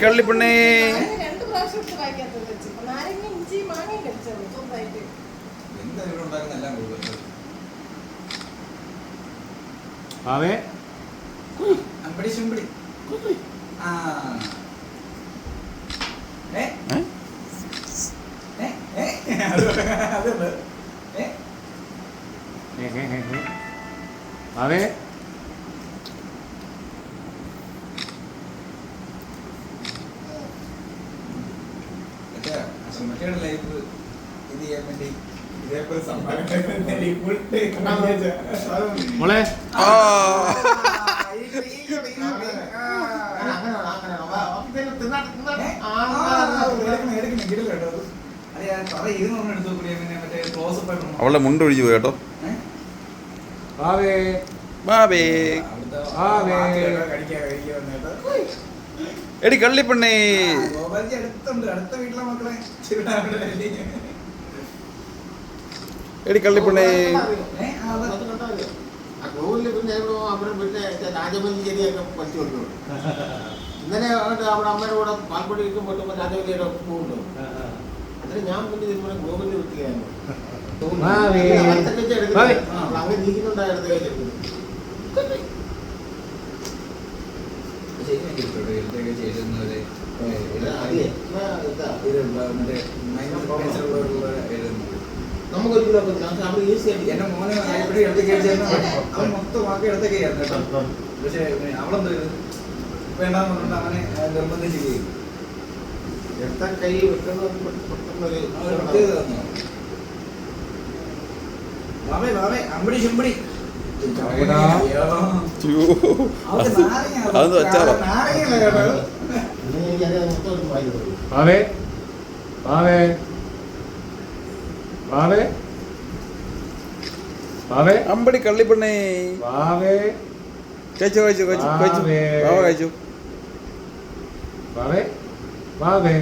കള്ളിപ്പെണ്ണേ അമ്പടി ശുമ്പടി അതെ മറ്റേ ലൈഫ് ഇത് ചെയ്യാൻ വേണ്ടി ഇതേപോലെ മോളെ അവളുടെ മുണ്ട് ഒഴിച്ചു പോയി കേട്ടോ. എടി കള്ളിപ്പെണ്ണേ എടി കള്ളിപ്പെണ്ണേ രാജമല്ലിയൊക്കെ പഠിച്ചു കൊടുക്കുന്നു. ഇന്നലെ അവിടെ അമ്മയുടെ കൂടെ പാൽപ്പൊടി ഇരിക്കുമ്പോൾ രാജമല്ലിയുടെ പോകുന്നു. അതിന് ഞാൻ പിന്നെ ഇതിലൂടെ ഗോകുലിനെ വിട്ടുകയാണ് അങ്ങനെ നീക്കുന്നുണ്ടായിരുന്നു. നമുക്കൊരിക്കലും എന്റെ മോനെ എപ്പോഴും ഇടത്തേക്ക് അവൻ മൊത്തം വാക്കി ഇടത്തേക്ക് ആയിരുന്നു കേട്ടോ. പക്ഷെ അവളെന്തോ വേണ്ടാന്ന് പറഞ്ഞിട്ട് അവനെ നിർബന്ധിച്ച് ചെയ്യും. കൈ വെക്കുന്നൊരു അമ്പടി ചുമ്പടി അതൊന്ന് വെച്ചാലോ. അമ്പടി കള്ളിപ്പെണ്ണേ കഴിച്ചു കഴിച്ചു കഴിച്ചു കഴിച്ചു കഴിച്ചു വാവേ